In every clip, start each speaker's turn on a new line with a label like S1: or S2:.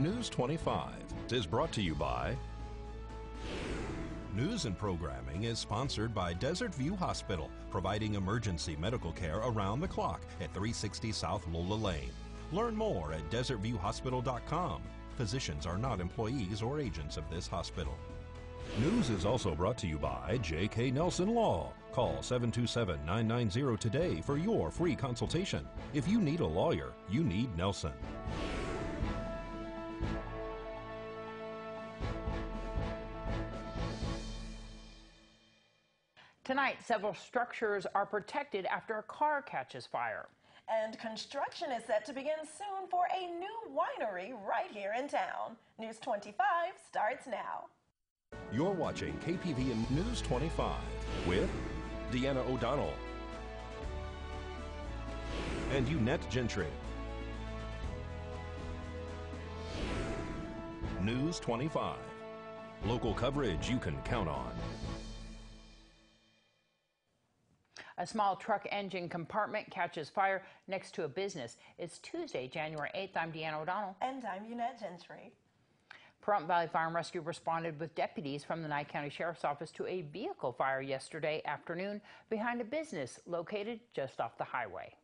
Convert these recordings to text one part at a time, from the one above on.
S1: News 25 is brought to you by News and programming is sponsored by Desert View Hospital, providing emergency medical care around the clock at 360 South Lola Lane. Learn more at desertviewhospital.com. Physicians are not employees or agents of this hospital. News is also brought to you by J.K. Nelson Law. Call 727-990 today for your free consultation. If you need a lawyer, you need Nelson.
S2: Tonight, several structures are protected after a car catches fire.
S3: And construction is set to begin soon for a new winery right here in town. News 25 starts now.
S1: You're watching KPVM News 25 with Deanna O'Donnell and Eunette Gentry. News 25. Local coverage you can count on.
S2: A small truck engine compartment catches fire next to a business. It's Tuesday, January 8th. I'm Deanna O'Donnell.
S3: And I'm Eunette Gentry.
S2: Pahrump Valley Fire and Rescue responded with deputies from the Nye County Sheriff's Office to a vehicle fire yesterday afternoon behind a business located just off the highway.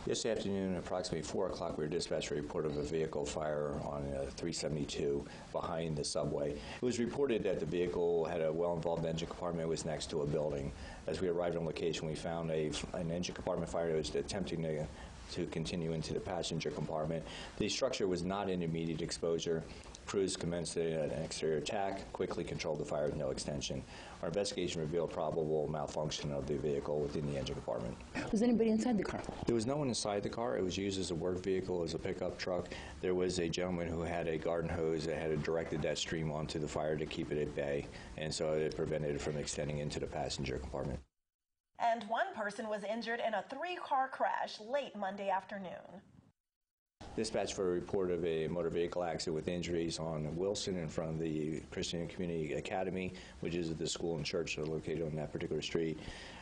S4: Yesterday afternoon, approximately 4 o'clock, we were dispatched a report of a vehicle fire on 372 behind the subway. It was reported that the vehicle had a well-involved engine compartment. It was next to a building. As we arrived on location, we found an engine compartment fire that was attempting to continue into the passenger compartment. The structure was not in immediate exposure. Crews commenced an exterior attack, quickly controlled the fire with no extension. Our investigation revealed probable malfunction of the vehicle within the engine compartment.
S2: Was anybody inside the car?
S4: There was no one inside the car. It was used as a work vehicle, as a pickup truck. There was a gentleman who had a garden hose that had directed that stream onto the fire to keep it at bay, and so it prevented it from extending into the passenger compartment.
S3: And one person was injured in a 3-car crash late Monday afternoon.
S4: Dispatch for a report of a motor vehicle accident with injuries on Wilson in front of the Christian Community Academy, which is the school and church that are located on that particular street.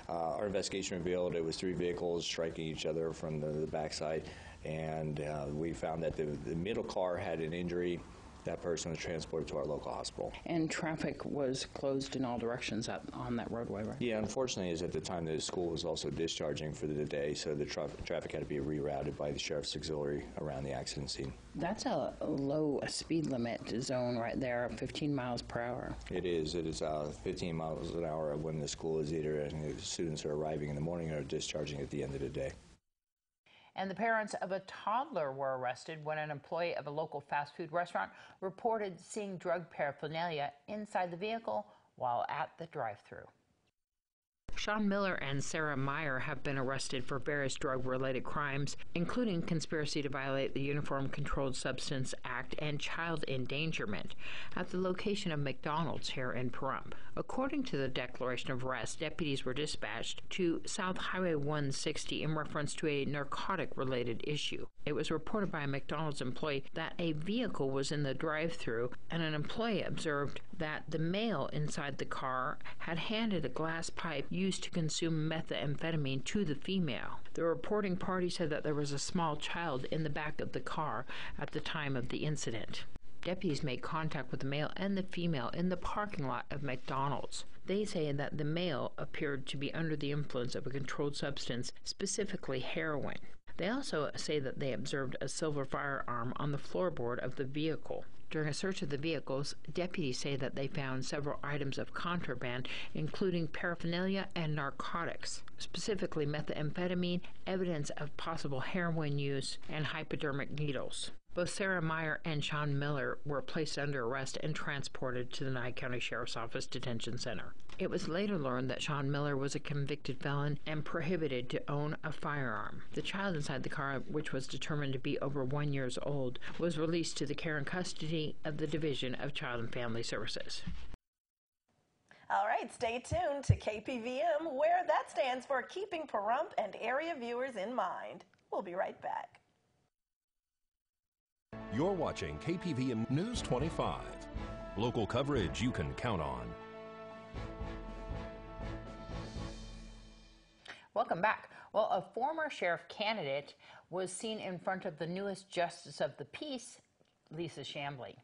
S4: Our investigation revealed it was 3 vehicles striking each other from the backside, and we found that the middle car had an injury. That person was transported to our local hospital.
S2: And traffic was closed in all directions on that roadway, right?
S4: Yeah, unfortunately, is at the time the school was also discharging for the day, so the traffic had to be rerouted by the Sheriff's Auxiliary around the accident scene.
S2: That's a low speed limit zone right there, 15 miles per hour.
S4: It is. It is 15 miles an hour when the school is either the students are arriving in the morning or discharging at the end of the day.
S2: And the parents of a toddler were arrested when an employee of a local fast food restaurant reported seeing drug paraphernalia inside the vehicle while at the drive-thru. Sean Miller and Sarah Meyer have been arrested for various drug-related crimes, including conspiracy to violate the Uniform Controlled Substance Act and child endangerment, at the location of McDonald's here in Pahrump. According to the declaration of arrest, deputies were dispatched to South Highway 160 in reference to a narcotic-related issue. It was reported by a McDonald's employee that a vehicle was in the drive-thru, and an employee observed that the male inside the car had handed a glass pipe used to consume methamphetamine to the female. The reporting party said that there was a small child in the back of the car at the time of the incident. Deputies made contact with the male and the female in the parking lot of McDonald's. They say that the male appeared to be under the influence of a controlled substance, specifically heroin. They also say that they observed a silver firearm on the floorboard of the vehicle. During a search of the vehicles, deputies say that they found several items of contraband, including paraphernalia and narcotics, specifically methamphetamine, evidence of possible heroin use, and hypodermic needles. Both Sarah Meyer and Sean Miller were placed under arrest and transported to the Nye County Sheriff's Office Detention Center. It was later learned that Sean Miller was a convicted felon and prohibited to own a firearm. The child inside the car, which was determined to be over 1 year old, was released to the care and custody of the Division of Child and Family Services.
S3: All right, stay tuned to KPVM, where that stands for Keeping Pahrump and Area Viewers in Mind. We'll be right back.
S1: You're watching KPVM News 25. Local coverage you can count on.
S2: Welcome back. Well, a former sheriff candidate was seen in front of the newest Justice of the Peace Lisa Shambly.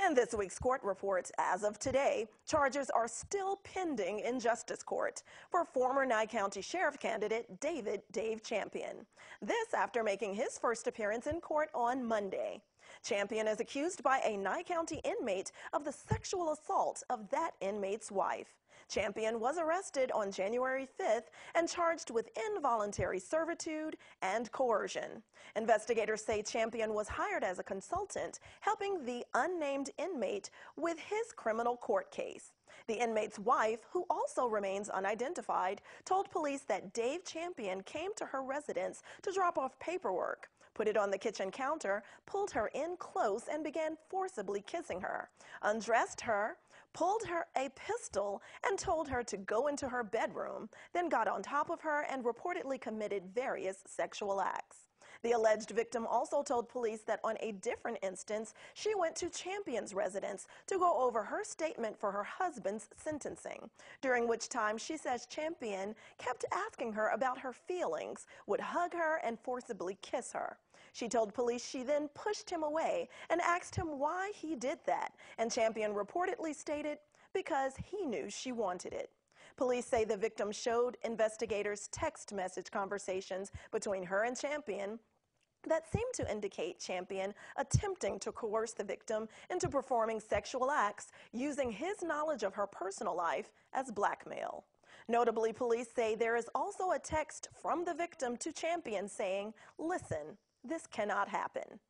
S3: In this week's court report, as of today, charges are still pending in Justice Court for former Nye County Sheriff candidate Dave Champion. This after making his first appearance in court on Monday. Champion is accused by a Nye County inmate of the sexual assault of that inmate's wife. Champion was arrested on January 5th and charged with involuntary servitude and coercion. Investigators say Champion was hired as a consultant, helping the unnamed inmate with his criminal court case. The inmate's wife, who also remains unidentified, told police that Dave Champion came to her residence to drop off paperwork, put it on the kitchen counter, pulled her in close, and began forcibly kissing her, undressed her, pulled her a pistol, and told her to go into her bedroom, then got on top of her and reportedly committed various sexual acts. The alleged victim also told police that on a different instance, she went to Champion's residence to go over her statement for her husband's sentencing, during which time she says Champion kept asking her about her feelings, would hug her, and forcibly kiss her. She told police she then pushed him away and asked him why he did that, and Champion reportedly stated, because he knew she wanted it. Police say the victim showed investigators text message conversations between her and Champion that seemed to indicate Champion attempting to coerce the victim into performing sexual acts using his knowledge of her personal life as blackmail. Notably, police say there is also a text from the victim to Champion saying, "Listen, this cannot happen."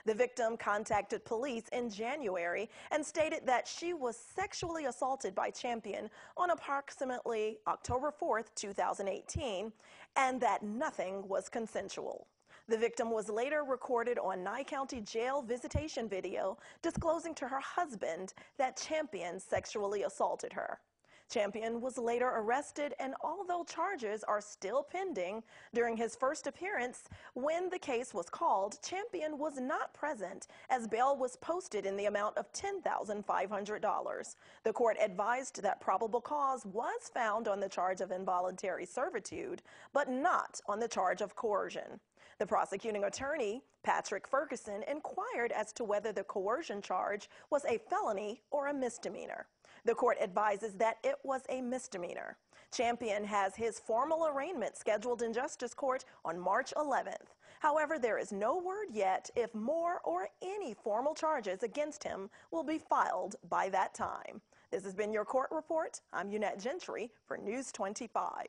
S3: The victim contacted police in January and stated that she was sexually assaulted by Champion on approximately October 4th, 2018, and that nothing was consensual. The victim was later recorded on Nye County Jail visitation video disclosing to her husband that Champion sexually assaulted her. Champion was later arrested, and although charges are still pending, during his first appearance, when the case was called, Champion was not present as bail was posted in the amount of $10,500. The court advised that probable cause was found on the charge of involuntary servitude, but not on the charge of coercion. The prosecuting attorney, Patrick Ferguson, inquired as to whether the coercion charge was a felony or a misdemeanor. The court advises that it was a misdemeanor. Champion has his formal arraignment scheduled in Justice Court on March 11th. However, there is no word yet if more or any formal charges against him will be filed by that time. This has been your court report. I'm Eunette Gentry for News 25.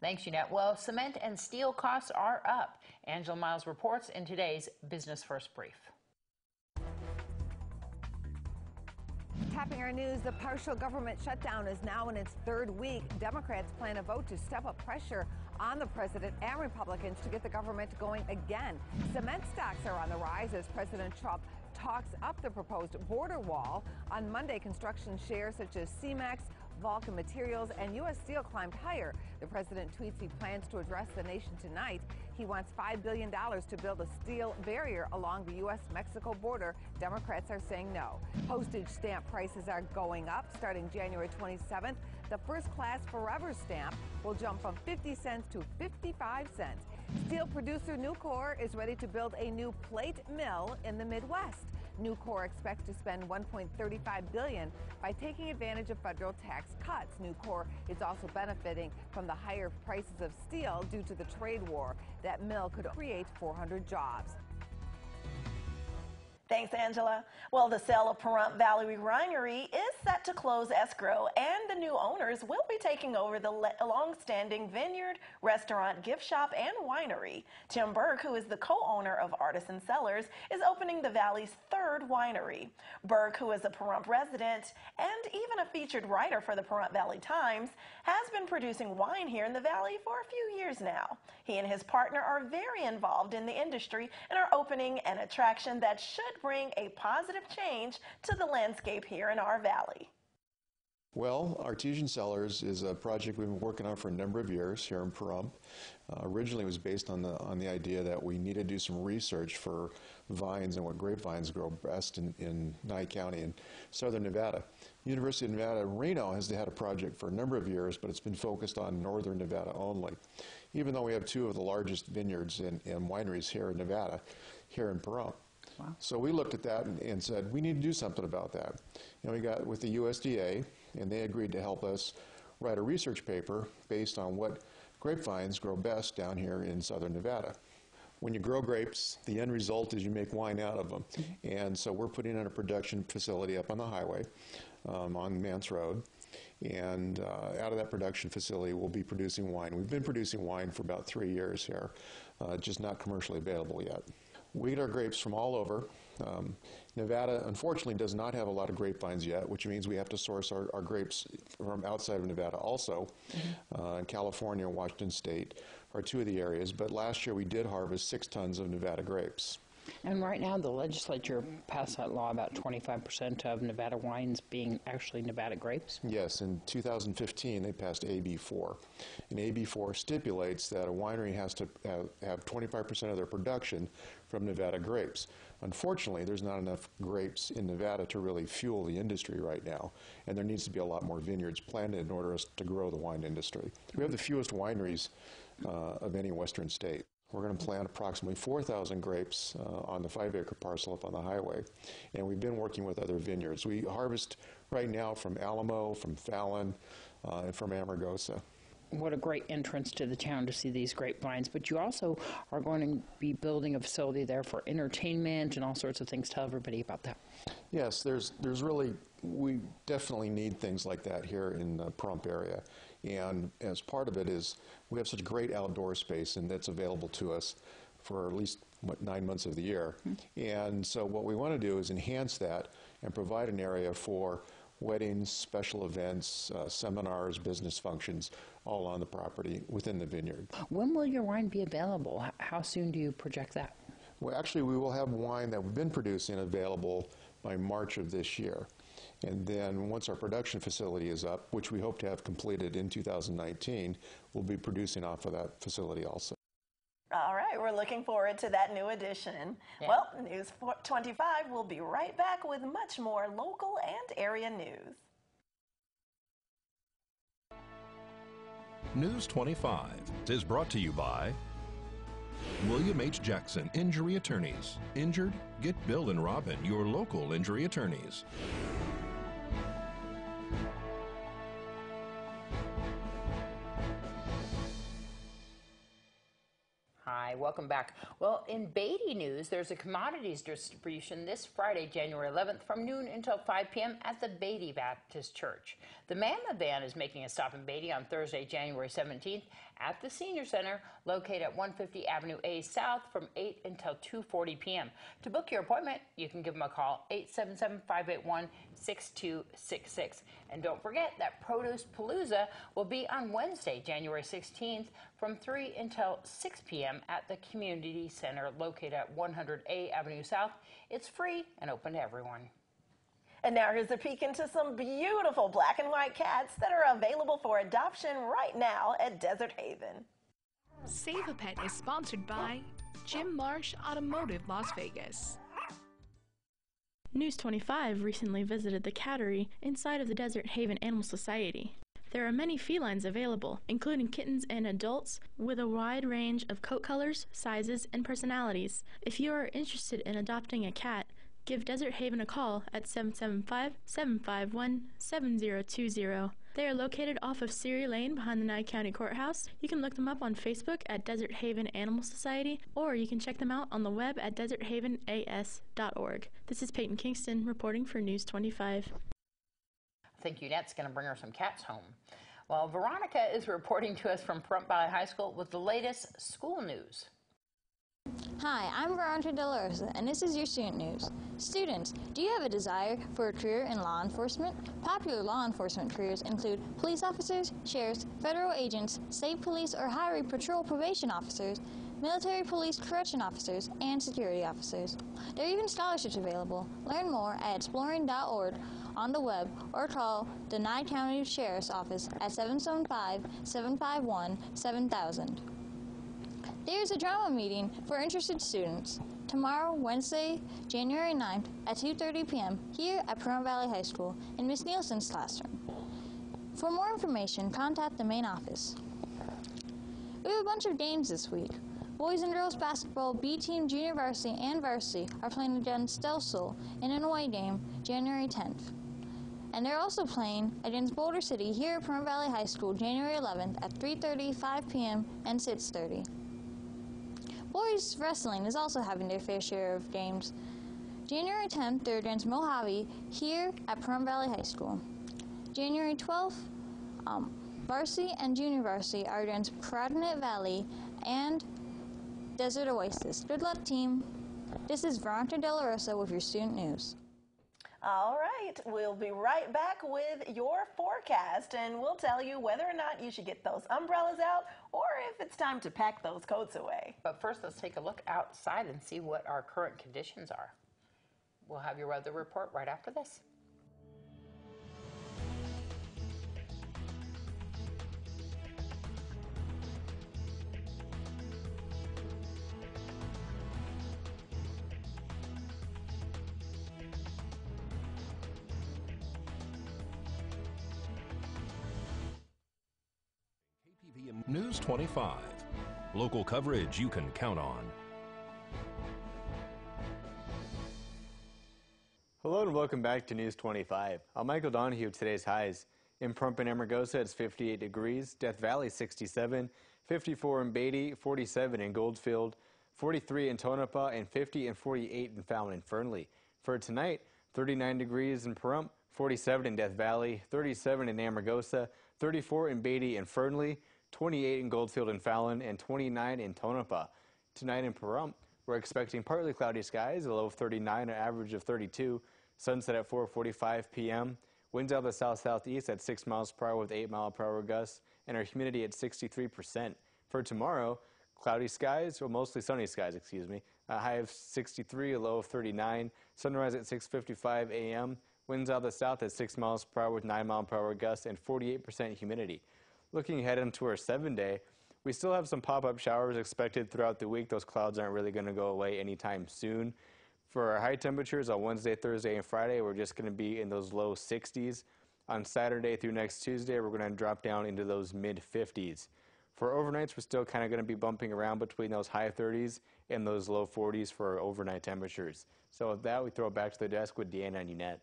S2: Thanks, Eunette. Well, cement and steel costs are up. Angela Miles reports in today's Business First Brief.
S5: Tapping our news, the partial government shutdown is now in its third week. Democrats plan a vote to step up pressure on the president and Republicans to get the government going again. Cement stocks are on the rise as President Trump talks up the proposed border wall. On Monday, construction shares such as Cemex, Vulcan Materials, and U.S. Steel climbed higher. The president tweets he plans to address the nation tonight. He wants $5 billion to build a steel barrier along the U.S.-Mexico border. Democrats are saying no. Postage stamp prices are going up. Starting January 27th, the first-class Forever stamp will jump from 50 cents to 55 cents. Steel producer Nucor is ready to build a new plate mill in the Midwest. Nucor expects to spend $1.35 billion by taking advantage of federal tax cuts. Nucor is also benefiting from the higher prices of steel due to the trade war. That mill could create 400 jobs.
S3: Thanks, Angela. Well, the sale of Pahrump Valley Winery is set to close escrow, and the new owners will be taking over the long-standing vineyard, restaurant, gift shop, and winery. Tim Burke, who is the co-owner of Artisan Cellars, is opening the Valley's third winery. Burke, who is a Pahrump resident and even a featured writer for the Pahrump Valley Times, has been producing wine here in the Valley for a few years now. He and his partner are very involved in the industry and are opening an attraction that should bring a positive change to the landscape here in our valley.
S6: Well, Artesian Cellars is a project we've been working on for a number of years here in Pahrump. Originally it was based on the idea that we needed to do some research for vines and what grapevines grow best in Nye County in southern Nevada. University of Nevada, Reno has had a project for a number of years, but it's been focused on northern Nevada only. Even though we have two of the largest vineyards and wineries here in Nevada, here in Pahrump. Wow. So we looked at that and said, we need to do something about that. And we got with the USDA, and they agreed to help us write a research paper based on what grapevines grow best down here in southern Nevada. When you grow grapes, the end result is you make wine out of them. And so we're putting in a production facility up on the highway on Mance Road. And out of that production facility, we'll be producing wine. We've been producing wine for about 3 years here, just not commercially available yet. We get our grapes from all over. Nevada, unfortunately, does not have a lot of grapevines yet, which means we have to source our grapes from outside of Nevada also. California and Washington State are two of the areas, but last year we did harvest 6 tons of Nevada grapes.
S2: And right now the legislature passed that law about 25% of Nevada wines being actually Nevada grapes?
S6: Yes, in 2015 they passed AB 4. And AB 4 stipulates that a winery has to have 25% of their production from Nevada grapes. Unfortunately, there's not enough grapes in Nevada to really fuel the industry right now, and there needs to be a lot more vineyards planted in order to grow the wine industry. We have the fewest wineries of any western state. We're going to plant approximately 4,000 grapes on the 5-acre parcel up on the highway, and we've been working with other vineyards. We harvest right now from Alamo, from Fallon, and from Amargosa.
S2: What a great entrance to the town to see these grapevines, but you also are going to be building a facility there for entertainment and all sorts of things. Tell everybody about that.
S6: Yes, there's really, we definitely need things like that here in the Pahrump area. And as part of it is we have such great outdoor space, and that's available to us for at least 9 months of the year. And so what we want to do is enhance that and provide an area for weddings, special events, seminars, business functions, all on the property within the vineyard.
S2: When will your wine be available? How soon do you project that?
S6: Well, actually, we will have wine that we've been producing available by March of this year. And then once our production facility is up, which we hope to have completed in 2019, we'll be producing off of that facility also.
S3: All right, we're looking forward to that new addition. Yeah. Well, News 25 will be right back with much more local and area news.
S1: News 25 is brought to you by William H. Jackson Injury Attorneys. Injured? Get Bill and Robin, your local injury attorneys.
S2: Hi, welcome back. Well, in Beatty news, there's a commodities distribution this Friday, January 11th, from noon until 5 p.m. at the Beatty Baptist Church. The Mammoth Band is making a stop in Beatty on Thursday, January 17th at the Senior Center, located at 150 Avenue A South from 8 until 2:40 p.m. To book your appointment, you can give them a call, 877-581-6266. And don't forget that Produce Palooza will be on Wednesday, January 16th from 3 until 6 p.m. at the Community Center located at 100A Avenue South. It's free and open to everyone.
S3: And now here's a peek into some beautiful black and white cats that are available for adoption right now at Desert Haven.
S7: Save a Pet is sponsored by Jim Marsh Automotive, Las Vegas.
S8: News 25 recently visited the cattery inside of the Desert Haven Animal Society. There are many felines available, including kittens and adults, with a wide range of coat colors, sizes, and personalities. If you are interested in adopting a cat, give Desert Haven a call at 775-751-7020. They are located off of Ceary Lane behind the Nye County Courthouse. You can look them up on Facebook at Desert Haven Animal Society, or you can check them out on the web at deserthavenas.org. This is Peyton Kingston reporting for News 25.
S2: I think Eunette's going to bring her some cats home. Well, Veronica is reporting to us from Pahrump Valley High School with the latest school news.
S9: Hi, I'm Veronica De La Rosa, and this is your student news. Students, do you have a desire for a career in law enforcement? Popular law enforcement careers include police officers, sheriffs, federal agents, state police or highway patrol probation officers, military police correction officers, and security officers. There are even scholarships available. Learn more at exploring.org on the web or call the Nye County Sheriff's Office at 775-751-7000. There's a drama meeting for interested students tomorrow, Wednesday, January 9th at 2:30 p.m. here at Pahrump Valley High School in Miss Nielsen's classroom. For more information, contact the main office. We have a bunch of games this week. Boys and girls basketball B team, junior varsity, and varsity are playing against Del Sol in an away game January 10th. And they're also playing against Boulder City here at Pahrump Valley High School January 11th at 3:30, 5 p.m., and 6:30. Boys wrestling is also having their fair share of games. January 10th, they're against Mojave here at Pahrump Valley High School. January 12th, varsity and junior varsity are against Pradnet Valley and Desert Oasis. Good luck, team. This is Veronica De La Rosa with your student news.
S3: All right, we'll be right back with your forecast, and we'll tell you whether or not you should get those umbrellas out or if it's time to pack those coats away.
S2: But first, let's take a look outside and see what our current conditions are. We'll have your weather report right after this.
S1: KPVM News 25. Local coverage you can count on.
S10: Hello and welcome back to News 25. I'm Michael Donahue with today's highs. In Pahrump and Amargosa, it's 58 degrees. Death Valley, 67. 54 in Beatty, 47 in Goldfield, 43 in Tonopah, and 50 and 48 in Fallon and Fernley. For tonight, 39 degrees in Pahrump, 47 in Death Valley, 37 in Amargosa, 34 in Beatty and Fernley, 28 in Goldfield and Fallon, and 29 in Tonopah. Tonight in Pahrump, we're expecting partly cloudy skies, a low of 39, an average of 32. Sunset at 4:45 p.m. Winds out of the south-southeast at 6 miles per hour with 8 mile per hour gusts, and our humidity at 63%. For tomorrow, cloudy skies, or mostly sunny skies, a high of 63, a low of 39. Sunrise at 6:55 a.m. Winds out of the south at 6 miles per hour with 9 mile per hour gusts and 48% humidity. Looking ahead into our 7-day, we still have some pop-up showers expected throughout the week. Those clouds aren't really going to go away anytime soon. For our high temperatures on Wednesday, Thursday, and Friday, we're just going to be in those low 60s. On Saturday through next Tuesday, we're going to drop down into those mid-50s. For overnights, we're still kind of going to be bumping around between those high 30s and those low 40s for our overnight temperatures. So with that, we throw it back to the desk with Deanna and Eunette.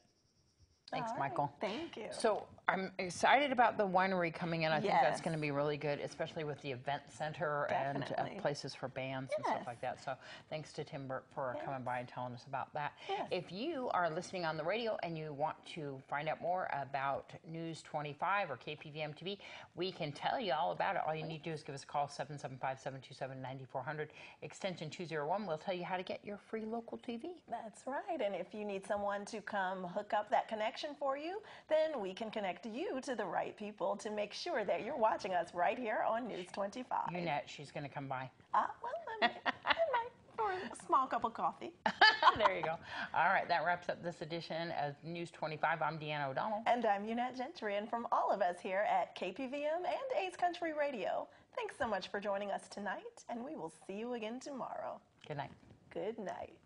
S2: Thanks,
S3: All
S2: Michael.
S3: Right. Thank you.
S2: So I'm excited about the winery coming in. I think
S3: Yes.
S2: that's going to be really good, especially with the event center
S3: Definitely.
S2: and places for bands and stuff like that. So thanks to Tim Burke for coming by and telling us about that.
S3: Yes.
S2: If you are listening on the radio and you want to find out more about News 25 or KPVM TV, we can tell you all about it. All you need to do is give us a call, 775-727-9400, extension 201. We'll tell you how to get your free local TV.
S3: That's right. And if you need someone to come hook up that connection for you, then we can connect you to the right people to make sure that you're watching us right here on News 25.
S2: Eunette, she's going to come by.
S3: Well, I might for a small cup of coffee.
S2: There you go. All right, that wraps up this edition of News 25. I'm Deanna O'Donnell.
S3: And I'm Eunette Gentry. And from all of us here at KPVM and A's Country Radio, thanks so much for joining us tonight, and we will see you again tomorrow.
S2: Good night.
S3: Good night.